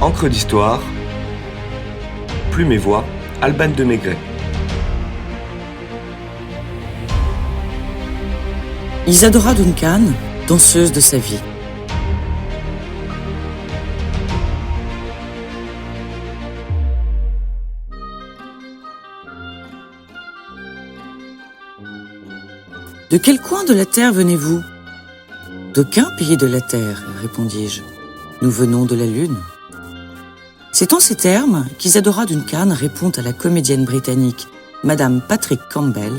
Encre d'histoire, Plume et Voix, Alban de Maigret. Isadora Duncan, danseuse de sa vie. De quel coin de la terre venez-vous ? D'aucun pays de la terre, répondis-je. Nous venons de la lune. C'est en ces termes qu'Isadora Duncan répond à la comédienne britannique Madame Patrick Campbell,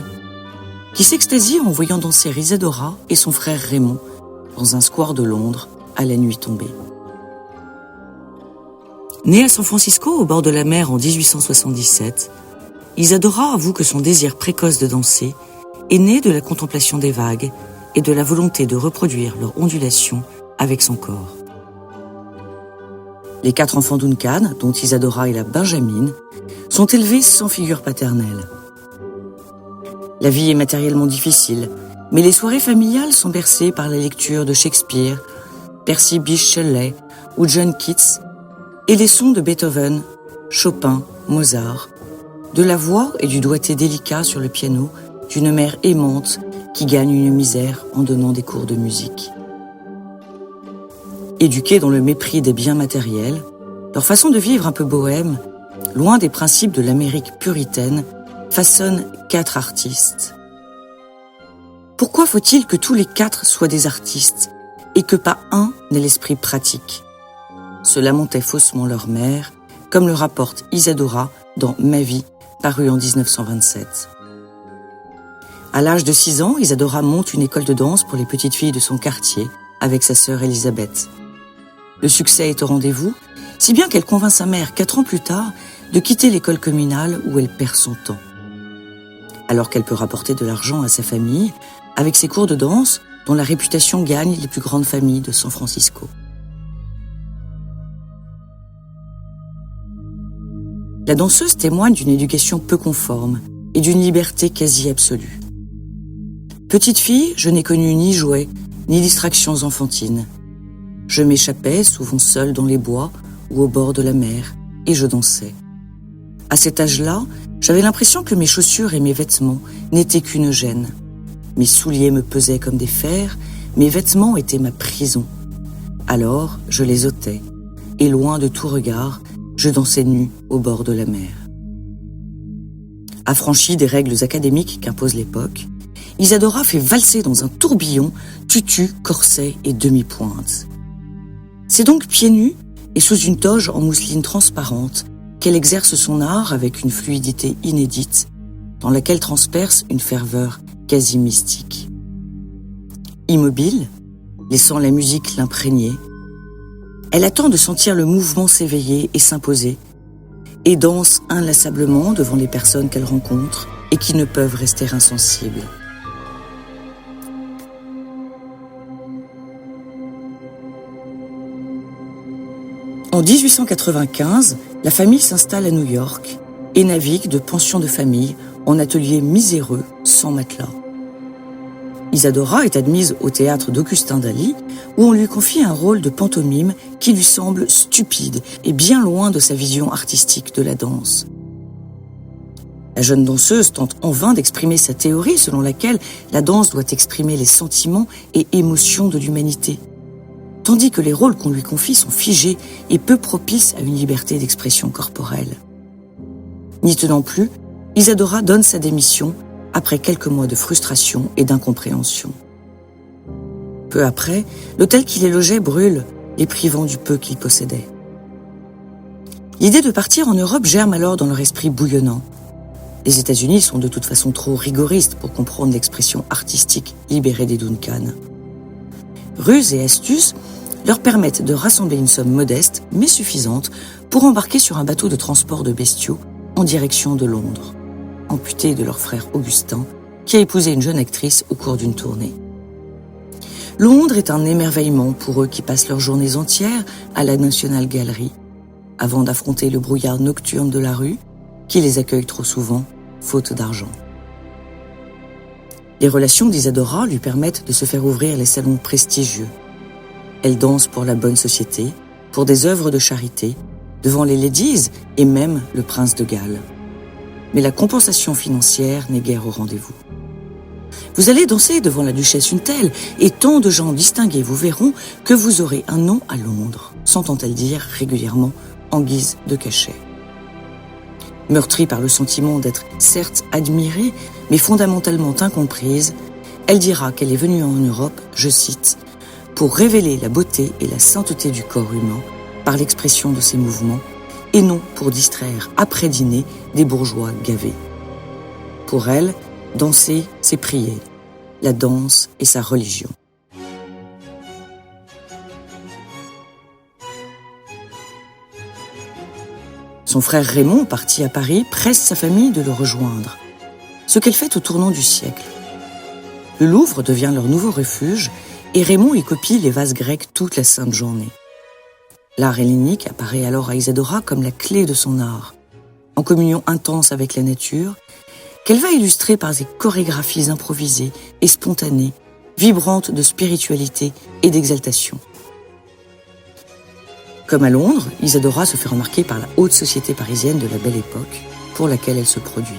qui s'extasie en voyant danser Isadora et son frère Raymond dans un square de Londres à la nuit tombée. Née à San Francisco au bord de la mer en 1877, Isadora avoue que son désir précoce de danser est né de la contemplation des vagues et de la volonté de reproduire leur ondulation avec son corps. Les 4 enfants Duncan, dont Isadora est la benjamine, sont élevés sans figure paternelle. La vie est matériellement difficile, mais les soirées familiales sont bercées par la lecture de Shakespeare, Percy Bysshe Shelley ou John Keats, et les sons de Beethoven, Chopin, Mozart, de la voix et du doigté délicat sur le piano d'une mère aimante qui gagne une misère en donnant des cours de musique. Éduqués dans le mépris des biens matériels, leur façon de vivre un peu bohème, loin des principes de l'Amérique puritaine, façonne 4 artistes. Pourquoi faut-il que tous les 4 soient des artistes et que pas un n'ait l'esprit pratique ? Se lamentait faussement leur mère, comme le rapporte Isadora dans Ma vie, paru en 1927. À l'âge de 6 ans, Isadora monte une école de danse pour les petites filles de son quartier avec sa sœur Elisabeth. Le succès est au rendez-vous, si bien qu'elle convainc sa mère 4 ans plus tard de quitter l'école communale où elle perd son temps. Alors qu'elle peut rapporter de l'argent à sa famille avec ses cours de danse dont la réputation gagne les plus grandes familles de San Francisco. La danseuse témoigne d'une éducation peu conforme et d'une liberté quasi absolue. Petite fille, je n'ai connu ni jouets, ni distractions enfantines. Je m'échappais, souvent seule dans les bois ou au bord de la mer, et je dansais. À cet âge-là, j'avais l'impression que mes chaussures et mes vêtements n'étaient qu'une gêne. Mes souliers me pesaient comme des fers, mes vêtements étaient ma prison. Alors, je les ôtais, et loin de tout regard, je dansais nue au bord de la mer. Affranchie des règles académiques qu'impose l'époque, Isadora fait valser dans un tourbillon, tutu, corset et demi-pointe. C'est donc pieds nus et sous une toge en mousseline transparente qu'elle exerce son art avec une fluidité inédite, dans laquelle transperce une ferveur quasi mystique. Immobile, laissant la musique l'imprégner, elle attend de sentir le mouvement s'éveiller et s'imposer, et danse inlassablement devant les personnes qu'elle rencontre et qui ne peuvent rester insensibles. En 1895, la famille s'installe à New York et navigue de pension de famille en atelier miséreux sans matelas. Isadora est admise au théâtre d'Augustin Daly où on lui confie un rôle de pantomime qui lui semble stupide et bien loin de sa vision artistique de la danse. La jeune danseuse tente en vain d'exprimer sa théorie selon laquelle la danse doit exprimer les sentiments et émotions de l'humanité, tandis que les rôles qu'on lui confie sont figés et peu propices à une liberté d'expression corporelle. N'y tenant plus, Isadora donne sa démission après quelques mois de frustration et d'incompréhension. Peu après, l'hôtel qui les logeait brûle, les privant du peu qu'ils possédaient. L'idée de partir en Europe germe alors dans leur esprit bouillonnant. Les États-Unis sont de toute façon trop rigoristes pour comprendre l'expression artistique libérée des Duncan. Ruse et astuce leur permettent de rassembler une somme modeste, mais suffisante, pour embarquer sur un bateau de transport de bestiaux en direction de Londres, amputé de leur frère Augustin, qui a épousé une jeune actrice au cours d'une tournée. Londres est un émerveillement pour eux qui passent leurs journées entières à la National Gallery, avant d'affronter le brouillard nocturne de la rue, qui les accueille trop souvent, faute d'argent. Les relations d'Isadora lui permettent de se faire ouvrir les salons prestigieux. Elle danse pour la bonne société, pour des œuvres de charité devant les ladies et même le prince de Galles. Mais la compensation financière n'est guère au rendez-vous. Vous allez danser devant la duchesse une telle, et tant de gens distingués vous verront que vous aurez un nom à Londres, s'entend-elle dire régulièrement en guise de cachet. Meurtrie par le sentiment d'être certes admirée, mais fondamentalement incomprise, elle dira qu'elle est venue en Europe, je cite, « pour révéler la beauté et la sainteté du corps humain par l'expression de ses mouvements, et non pour distraire après dîner des bourgeois gavés. » Pour elle, danser, c'est prier. La danse est sa religion. Son frère Raymond, parti à Paris, presse sa famille de le rejoindre. Ce qu'elle fait au tournant du siècle. Le Louvre devient leur nouveau refuge et Raymond y copie les vases grecs toute la sainte journée. L'art hellénique apparaît alors à Isadora comme la clé de son art, en communion intense avec la nature, qu'elle va illustrer par des chorégraphies improvisées et spontanées, vibrantes de spiritualité et d'exaltation. Comme à Londres, Isadora se fait remarquer par la haute société parisienne de la Belle Époque, pour laquelle elle se produit.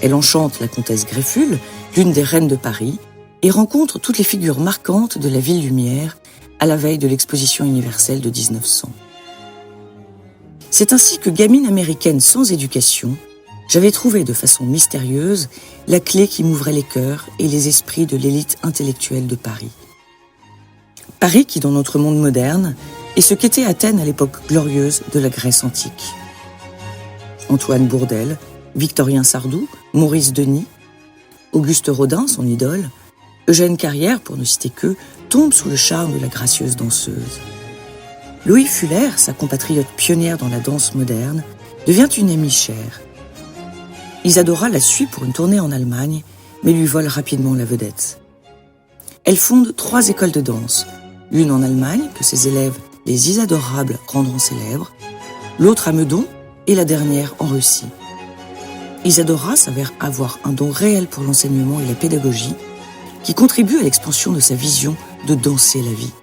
Elle enchante la comtesse Greffule, l'une des reines de Paris, et rencontre toutes les figures marquantes de la ville lumière à la veille de l'exposition universelle de 1900. C'est ainsi que, gamine américaine sans éducation, j'avais trouvé de façon mystérieuse la clé qui m'ouvrait les cœurs et les esprits de l'élite intellectuelle de Paris. Paris qui, dans notre monde moderne, est ce qu'était Athènes à l'époque glorieuse de la Grèce antique. Antoine Bourdelle, Victorien Sardou, Maurice Denis, Auguste Rodin, son idole, Eugène Carrière, pour ne citer qu'eux, tombent sous le charme de la gracieuse danseuse. Louis Fuller, sa compatriote pionnière dans la danse moderne, devient une amie chère. Isadora la suit pour une tournée en Allemagne, mais lui vole rapidement la vedette. Elle fonde 3 écoles de danse, l'une en Allemagne, que ses élèves, les Isadorables, rendront célèbres, l'autre à Meudon et la dernière en Russie. Isadora s'avère avoir un don réel pour l'enseignement et la pédagogie, qui contribue à l'expansion de sa vision de danser la vie.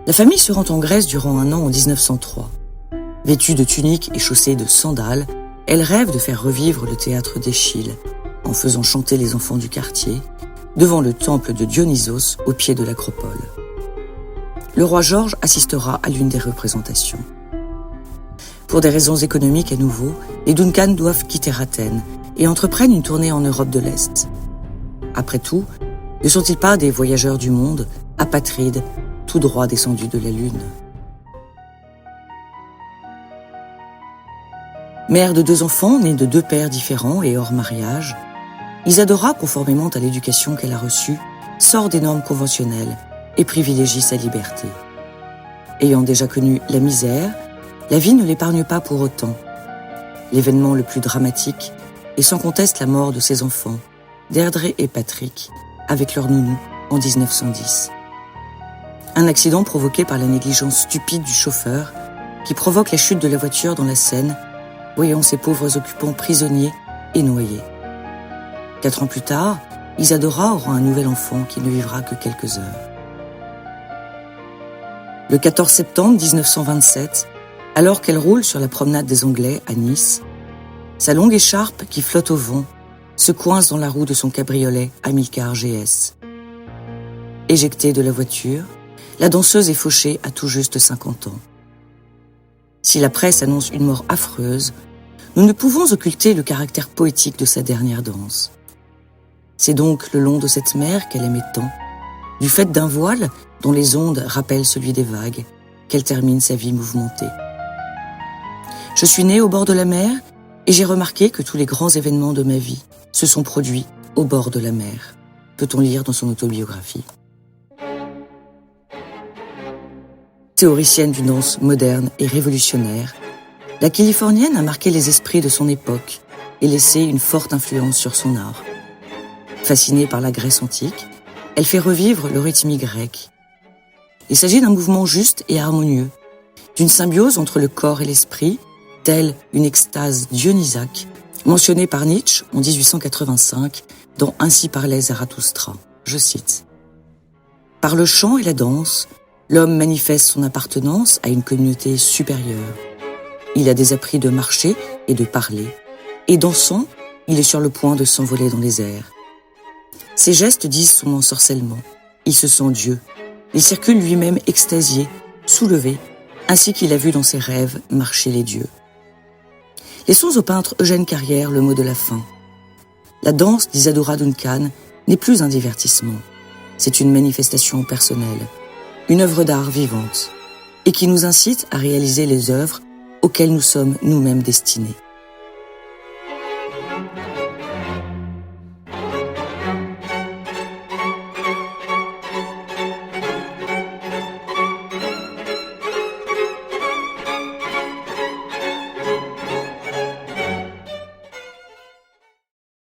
La famille se rend en Grèce durant un an en 1903. Vêtue de tunique et chaussée de sandales, elle rêve de faire revivre le théâtre d'Échille, en faisant chanter les enfants du quartier, devant le temple de Dionysos au pied de l'acropole. Le roi Georges assistera à l'une des représentations. Pour des raisons économiques à nouveau, les Duncan doivent quitter Athènes et entreprennent une tournée en Europe de l'Est. Après tout, ne sont-ils pas des voyageurs du monde, apatrides, tout droit descendus de la Lune? Mère de 2 enfants nés de 2 pères différents et hors mariage, Isadora, conformément à l'éducation qu'elle a reçue, sort des normes conventionnelles et privilégie sa liberté. Ayant déjà connu la misère, la vie ne l'épargne pas pour autant. L'événement le plus dramatique est sans conteste la mort de ses enfants, Deirdre et Patrick, avec leur nounou en 1910. Un accident provoqué par la négligence stupide du chauffeur qui provoque la chute de la voiture dans la Seine, voyant ses pauvres occupants prisonniers et noyés. 4 ans plus tard, Isadora aura un nouvel enfant qui ne vivra que quelques heures. Le 14 septembre 1927, alors qu'elle roule sur la promenade des Anglais à Nice, sa longue écharpe qui flotte au vent se coince dans la roue de son cabriolet Amilcar GS. Éjectée de la voiture, la danseuse est fauchée à tout juste 50 ans. Si la presse annonce une mort affreuse, nous ne pouvons occulter le caractère poétique de sa dernière danse. C'est donc le long de cette mer qu'elle aimait tant, du fait d'un voile dont les ondes rappellent celui des vagues, qu'elle termine sa vie mouvementée. Je suis née au bord de la mer et j'ai remarqué que tous les grands événements de ma vie se sont produits au bord de la mer, peut-on lire dans son autobiographie. Théoricienne d'une danse moderne et révolutionnaire, la Californienne a marqué les esprits de son époque et laissé une forte influence sur son art. Fascinée par la Grèce antique, elle fait revivre le rythmique grec. Il s'agit d'un mouvement juste et harmonieux, d'une symbiose entre le corps et l'esprit, telle une extase dionysaque, mentionnée par Nietzsche en 1885 dans Ainsi parlait Zarathustra. Je cite. « Par le chant et la danse, l'homme manifeste son appartenance à une communauté supérieure. Il a des appris de marcher et de parler, et dansant, il est sur le point de s'envoler dans les airs. Ses gestes disent son ensorcellement. Il se sent Dieu. Il circule lui-même extasié, soulevé, ainsi qu'il a vu dans ses rêves marcher les dieux. » Laissons au peintre Eugène Carrière le mot de la fin. La danse d'Isadora Duncan n'est plus un divertissement. C'est une manifestation personnelle, une œuvre d'art vivante, et qui nous incite à réaliser les œuvres auxquelles nous sommes nous-mêmes destinés.